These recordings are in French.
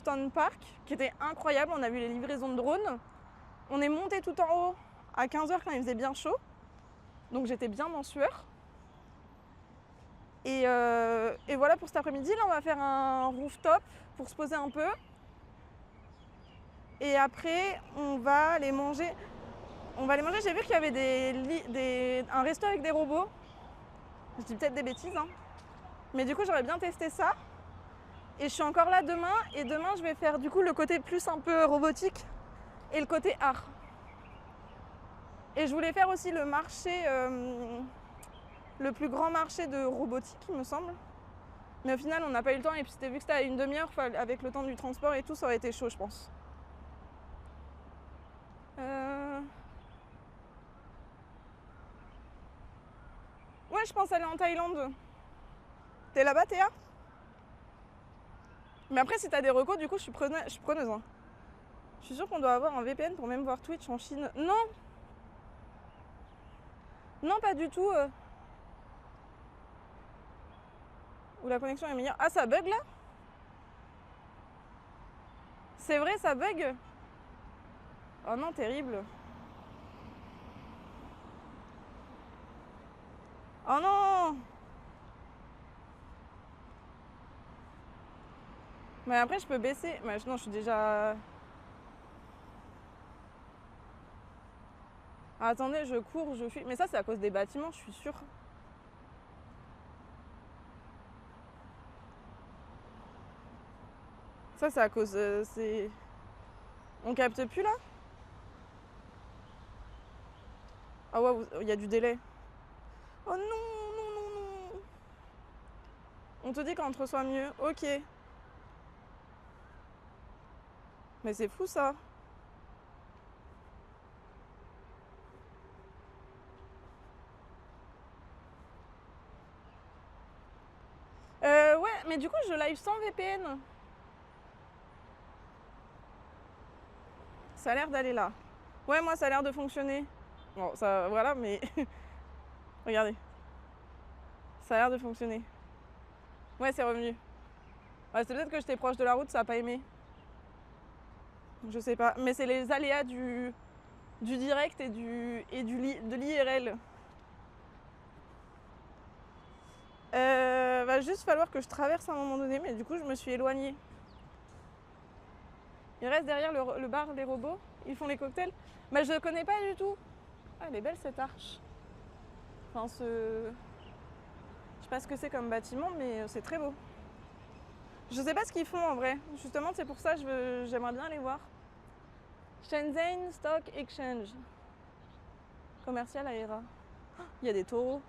Stone Park, qui était incroyable. On a vu les livraisons de drones. On est monté tout en haut à 15h quand il faisait bien chaud. Donc j'étais bien en sueur. Et voilà pour cet après-midi. Là, on va faire un rooftop pour se poser un peu. Et après, on va aller manger. J'ai vu qu'il y avait un resto avec des robots. Je dis peut-être des bêtises, hein. Mais du coup, j'aurais bien testé ça. Et je suis encore là demain. Et demain, je vais faire du coup le côté plus un peu robotique et le côté art. Et je voulais faire aussi le marché, le plus grand marché de robotique, il me semble. Mais au final, on n'a pas eu le temps. Et puis, vu que c'était à une demi-heure, avec le temps du transport et tout, ça aurait été chaud, je pense. Ouais, je pense aller en Thaïlande. T'es là-bas, Théa? Mais après, si t'as des recos, du coup, je suis preneuse. Hein. Je suis sûre qu'on doit avoir un VPN pour même voir Twitch en Chine. Non! Non, pas du tout. Où la connexion est meilleure. Ah, ça bug là? C'est vrai, ça bug? Oh non, terrible. Oh non! Mais après, je peux baisser. Mais non, je suis déjà... Ah, attendez, je cours, je fuis. Mais ça, c'est à cause des bâtiments, je suis sûre. Ça, c'est à cause... c'est... On capte plus, là? Ah ouais, il y a du délai. Oh non, non, non, non. On te dit quand on te reçoit mieux. Ok. Mais c'est fou, ça. Ouais, mais du coup, je live sans VPN. Ça a l'air d'aller là. Ouais, moi, ça a l'air de fonctionner. Bon, ça, voilà, mais... Regardez. Ça a l'air de fonctionner. Ouais, c'est revenu. Ouais, c'est peut-être que j'étais proche de la route, ça a pas aimé. Je sais pas. Mais c'est les aléas du direct et de l'IRL. Va juste falloir que je traverse à un moment donné, mais du coup, je me suis éloignée. Il reste derrière le bar des robots. Ils font les cocktails. Mais je connais pas du tout. Ah, elle est belle cette arche. Enfin, je sais pas ce que c'est comme bâtiment, mais c'est très beau. Je sais pas ce qu'ils font en vrai. Justement, c'est pour ça que j'aimerais bien aller voir. Shenzhen Stock Exchange. Commercial Aera. Il y a des taureaux.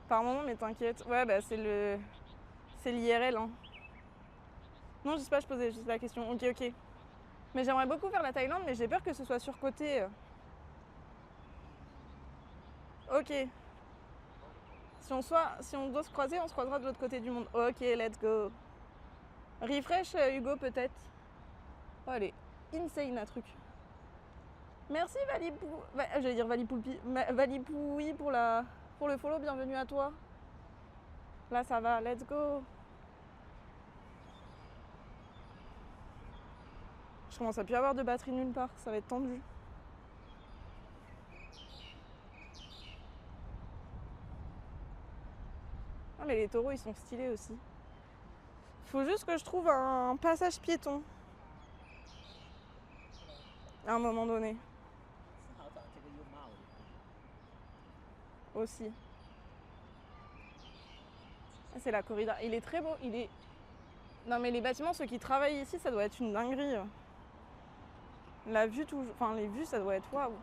Par moment, mais t'inquiète. Ouais, bah c'est l'IRL. Hein. Non, je sais pas, je posais juste la question. Ok, ok. Mais j'aimerais beaucoup faire la Thaïlande, mais j'ai peur que ce soit surcoté. Ok. Si on doit se croiser, on se croisera de l'autre côté du monde. Ok, let's go. Refresh, Hugo, peut-être. Oh, elle est insane, la truc. Merci, Valipou. J'allais dire Valipoulpi. Valipoui pour le follow. Bienvenue à toi. Là, ça va. Let's go. Je commence à plus avoir de batterie nulle part. Ça va être tendu. Ah, mais les taureaux, ils sont stylés aussi. Faut juste que je trouve un passage piéton. À un moment donné. Aussi. Ah, c'est la corrida. Il est très beau. Non, mais les bâtiments, ceux qui travaillent ici, ça doit être une dinguerie. La vue, enfin, les vues, ça doit être waouh.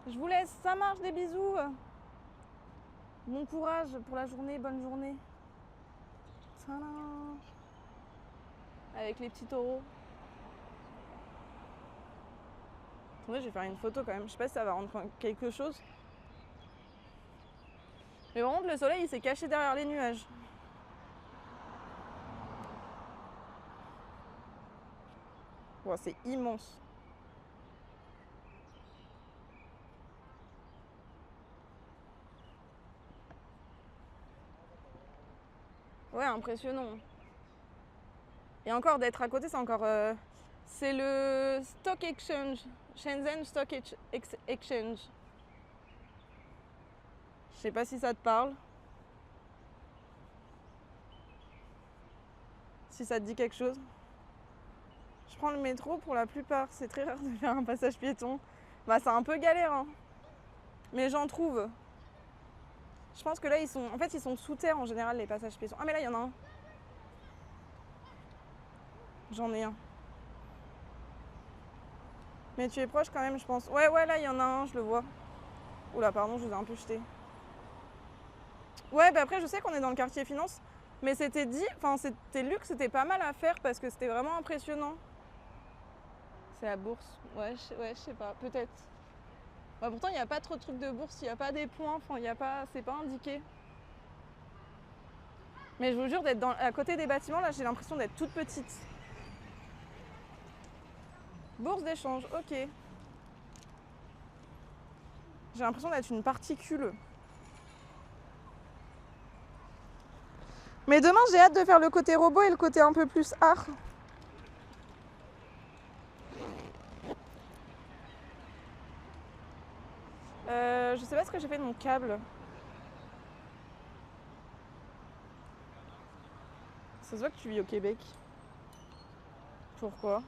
Je vous laisse. Ça marche, des bisous. Bon courage pour la journée. Bonne journée. Tadam. Avec les petits taureaux. Attendez, je vais faire une photo quand même. Je sais pas si ça va rendre quelque chose. Mais par contre, le soleil, il s'est caché derrière les nuages. Wow, c'est immense. Ouais, impressionnant. Et encore, d'être à côté, c'est encore... c'est le Stock Exchange. Shenzhen Stock Exchange. Je sais pas si ça te parle. Si ça te dit quelque chose. Je prends le métro pour la plupart. C'est très rare de faire un passage piéton. Bah c'est un peu galère, hein. Mais j'en trouve. Je pense que là, ils sont sous terre en général, les passages piétons. Ah mais là, il y en a un. J'en ai un. Mais tu es proche quand même, je pense. Ouais, là, il y en a un, je le vois. Oula, pardon, je vous ai un peu jeté. Ouais, bah après, je sais qu'on est dans le quartier finance. Mais c'était lu que c'était pas mal à faire parce que c'était vraiment impressionnant. C'est la bourse. Ouais, je sais pas, peut-être. Ouais, pourtant, il n'y a pas trop de trucs de bourse, il n'y a pas des points, c'est pas indiqué. Mais je vous jure, d'être à côté des bâtiments, là, j'ai l'impression d'être toute petite. Bourse d'échange, ok. J'ai l'impression d'être une particule. Mais demain, j'ai hâte de faire le côté robot et le côté un peu plus art. Je sais pas ce que j'ai fait de mon câble. Ça se voit que tu vis au Québec. Pourquoi?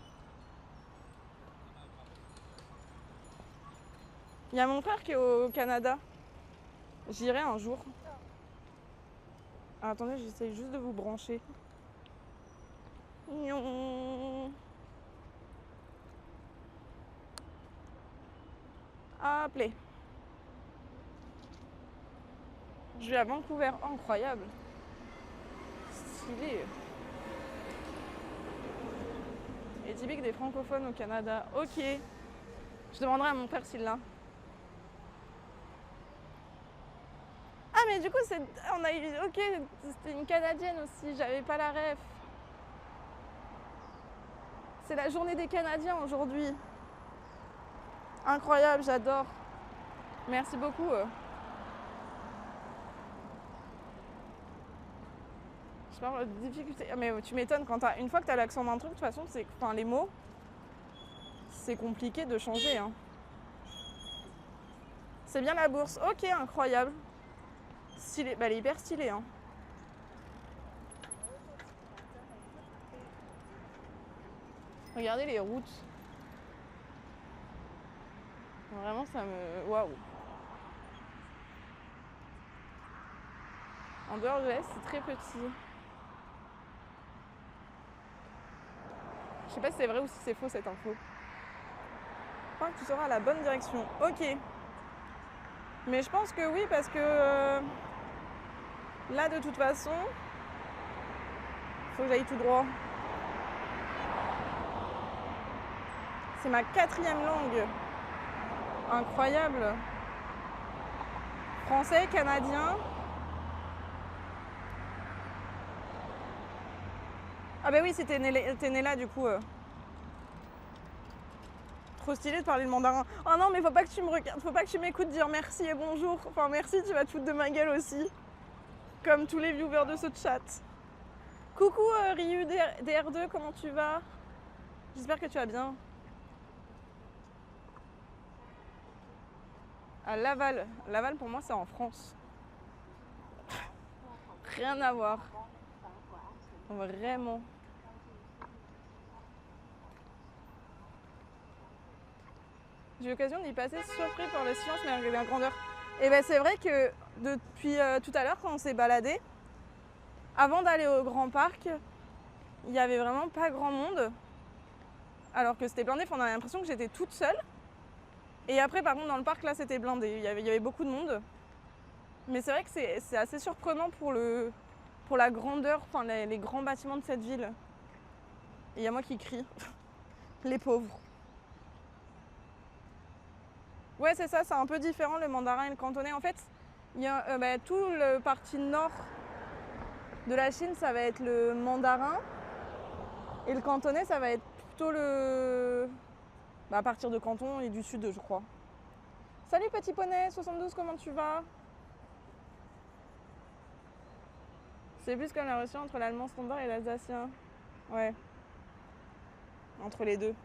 Il y a mon frère qui est au Canada. J'irai un jour. Ah, attendez, j'essaye juste de vous brancher. Appelez. Je vais à Vancouver. Oh, incroyable. Stylé. Et typique des francophones au Canada. Ok. Je demanderai à mon frère s'il l'a. Ah mais du coup on a eu. Ok, c'était une Canadienne aussi, j'avais pas la ref. C'est la journée des Canadiens aujourd'hui. Incroyable, j'adore. Merci beaucoup. Je parle de difficulté. Mais tu m'étonnes quand une fois que t'as l'accent d'un truc, de toute façon, les mots, c'est compliqué de changer. Hein. C'est bien la bourse. Ok, incroyable. Stylé. Bah, elle est hyper stylée. Hein. Regardez les routes. Vraiment, ça me... Waouh. En dehors de l'Est, c'est très petit. Je sais pas si c'est vrai ou si c'est faux cette info. Je crois que tu seras à la bonne direction. Ok. Mais je pense que oui, parce que là, de toute façon, faut que j'aille tout droit. C'est ma 4e langue. Incroyable. Français, canadien. Ah bah oui, si t'es né là du coup. Trop stylé de parler le mandarin. Oh non mais faut pas que tu me regardes, faut pas que tu m'écoutes dire merci et bonjour. Enfin merci, tu vas te foutre de ma gueule aussi. Comme tous les viewers de ce chat. Coucou Ryu DR2, comment tu vas? J'espère que tu vas bien. À Laval. Laval pour moi c'est en France. Rien à voir. Vraiment. J'ai eu l'occasion d'y passer surpris par le silence malgré la grandeur. Et ben c'est vrai que depuis tout à l'heure quand on s'est baladé, avant d'aller au grand parc, il n'y avait vraiment pas grand monde. Alors que c'était blindé, on avait l'impression que j'étais toute seule. Et après par contre dans le parc là c'était blindé, il y avait beaucoup de monde. Mais c'est vrai que c'est assez surprenant pour la grandeur, enfin les grands bâtiments de cette ville. Et il y a moi qui crie. Les pauvres. Ouais c'est ça, c'est un peu différent le mandarin et le cantonais. En fait, il y a tout le parti nord de la Chine, ça va être le mandarin. Et le cantonais, ça va être plutôt à partir de Canton et du sud, je crois. Salut petit poney, 72, comment tu vas? C'est plus comme la relation entre l'allemand standard et l'alsacien. Ouais. entre les deux.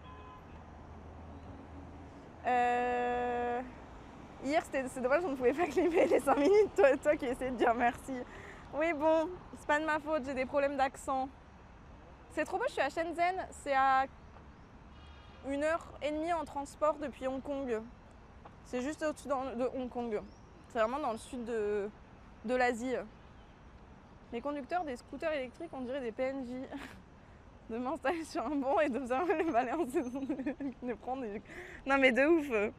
Hier, c'est dommage, on ne pouvait pas clipper les 5 minutes, toi qui essayais de dire merci. Oui, bon, c'est pas de ma faute, j'ai des problèmes d'accent. C'est trop beau, je suis à Shenzhen, c'est à 1h30 en transport depuis Hong Kong. C'est juste au-dessus de Hong Kong. C'est vraiment dans le sud de l'Asie. Les conducteurs des scooters électriques, on dirait des PNJ. De m'installer sur un banc et d'observer les balancer, de prendre des... Non mais de ouf.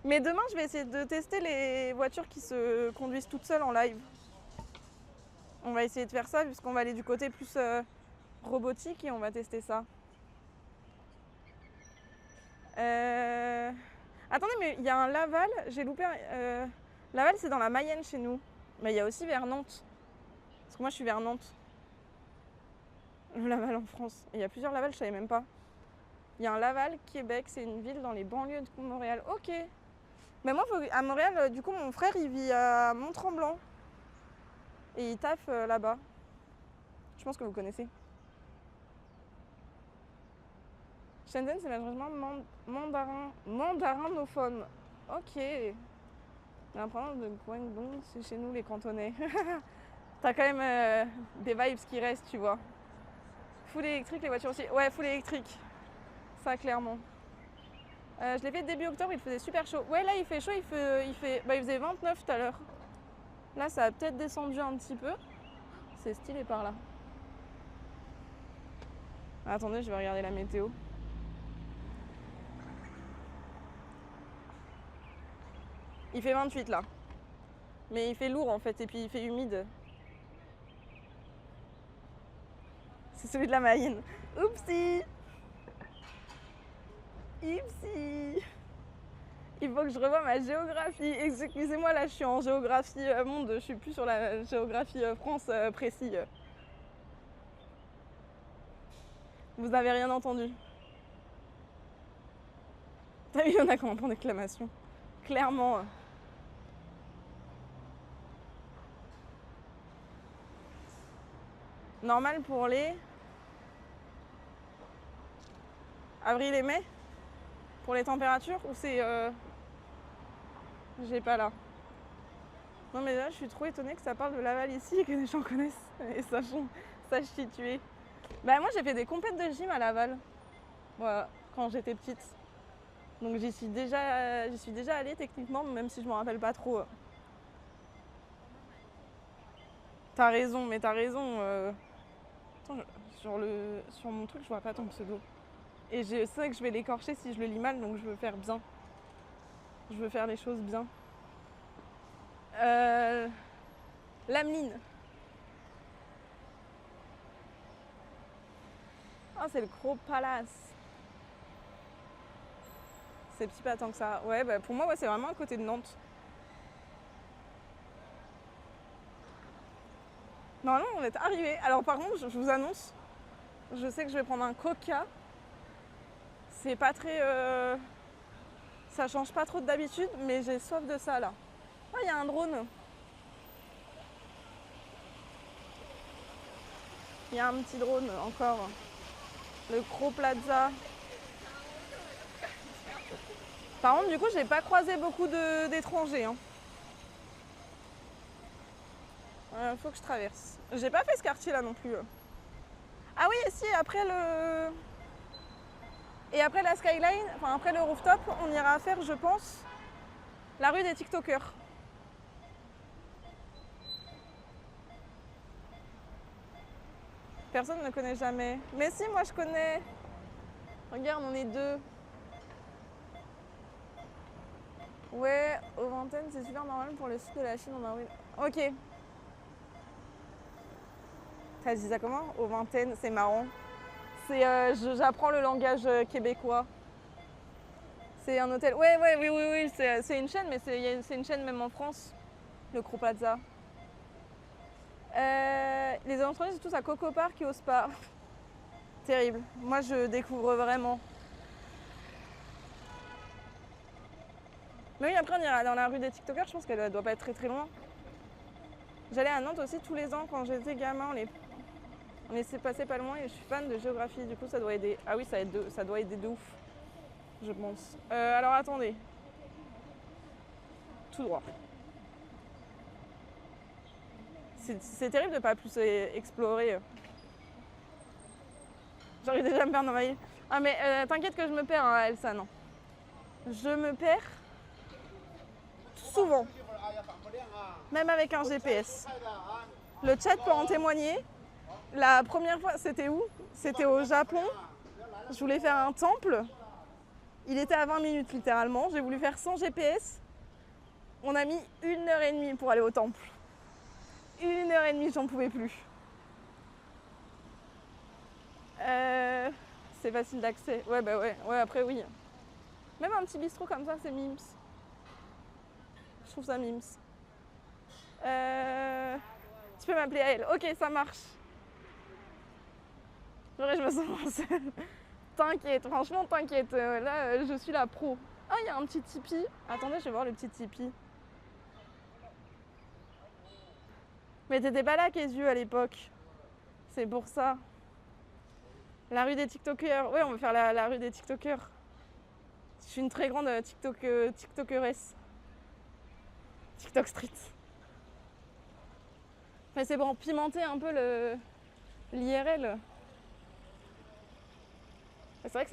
Mais demain, je vais essayer de tester les voitures qui se conduisent toutes seules en live. On va essayer de faire ça puisqu'on va aller du côté plus robotique et on va tester ça. Attendez, mais il y a un Laval, j'ai loupé un... Laval, c'est dans la Mayenne chez nous. Mais il y a aussi vers Nantes. Parce que moi, je suis vers Nantes. Le Laval en France. Il y a plusieurs Laval, je savais même pas. Il y a un Laval, Québec, c'est une ville dans les banlieues de Montréal. Ok. Mais moi, à Montréal, du coup, mon frère, il vit à Mont-Tremblant. Et il taffe là-bas. Je pense que vous connaissez. Shenzhen, c'est malheureusement mandarinophone. Ok. L'importance de Guangdong, c'est chez nous les cantonais. T'as quand même des vibes qui restent, tu vois. Full électrique, les voitures aussi. Ouais, full électrique. Ça, clairement. Je l'ai fait début octobre, il faisait super chaud. Ouais, là, il fait chaud, il faisait 29 tout à l'heure. Là, ça a peut-être descendu un petit peu. C'est stylé par là. Attendez, je vais regarder la météo. Il fait 28 là. Mais il fait lourd en fait, et puis il fait humide. C'est celui de la Mayenne. Oupsie! Oupsie! Il faut que je revoie ma géographie. Excusez-moi, là je suis en géographie monde, je suis plus sur la géographie France précis. Vous n'avez rien entendu. T'as vu, il y en a qui ont un point d'exclamation. Clairement. Normal pour les avril et mai? Pour les températures? Ou c'est... J'ai pas là. Non mais là je suis trop étonnée que ça parle de Laval ici et que les gens connaissent et sachent situer. Bah moi j'ai fait des compètes de gym à Laval. Voilà, quand j'étais petite. Donc j'y suis déjà allée techniquement, même si je me rappelle pas trop. T'as raison, mais t'as raison. Attends, sur mon truc je vois pas ton pseudo. Et je sais que je vais l'écorcher si je le lis mal, donc je veux faire bien. Je veux faire les choses bien. Lameline. Ah, c'est le Gros Palace. C'est petit pas tant que ça. Ouais, bah pour moi, ouais, c'est vraiment à côté de Nantes. Normalement, on est arrivé. Alors par contre, je vous annonce, je sais que je vais prendre un Coca. C'est pas très... Ça change pas trop d'habitude, mais j'ai soif de ça là. Ah, il y a un drone. Il y a un petit drone encore. Le Gros Plaza. Par contre, du coup, j'ai pas croisé beaucoup d'étrangers. Hein. Faut que je traverse. J'ai pas fait ce quartier là non plus. Ah oui, et si, après le... Et après la skyline, enfin après le rooftop, on ira faire, je pense, la rue des TikTokers. Personne ne connaît jamais. Mais si, moi je connais. Regarde, on est deux. Ouais, aux vingtaines, c'est super normal pour le sud de la Chine, on a envie. Ok. Ça se dit ça comment? Aux vingtaines, c'est marrant. J'apprends le langage québécois. C'est un hôtel. Oui, c'est une chaîne, mais c'est une chaîne même en France, le Gros Plaza. Les entreprises, c'est tous à Coco Park et au Spa. Terrible. Moi, je découvre vraiment. Mais oui, après, on ira dans la rue des TikTokers. Je pense qu'elle doit pas être très très loin. J'allais à Nantes aussi tous les ans quand j'étais gamin. On est passé pas loin et je suis fan de géographie, du coup ça doit aider. Ah oui, ça doit aider de ouf, je pense. Alors attendez. Tout droit. C'est terrible de pas plus explorer. J'arrive déjà à me perdre dans ma vie. Ah mais t'inquiète que je me perds, hein, Elsa, non. Je me perds souvent, même avec un GPS. Le chat peut en témoigner. La première fois, c'était où? C'était au Japon. Je voulais faire un temple. Il était à 20 minutes littéralement. J'ai voulu faire sans GPS. On a mis 1h30 pour aller au temple. 1h30, j'en pouvais plus. C'est facile d'accès. Ouais, bah ouais. Ouais, après, oui. Même un petit bistrot comme ça, c'est mimes. Je trouve ça mimes. Tu peux m'appeler à elle. Ok, ça marche. Je me sens seule. T'inquiète, franchement, t'inquiète. Là, je suis la pro. Ah, il y a un petit Tipeee. Attendez, je vais voir le petit Tipeee. Mais t'étais pas là, Kézu, à l'époque. C'est pour ça. La rue des TikTokers. Ouais, on va faire la rue des TikTokers. Je suis une très grande TikTokeresse. TikTok Street. Mais c'est pour pimenter un peu l'IRL. C'est vrai que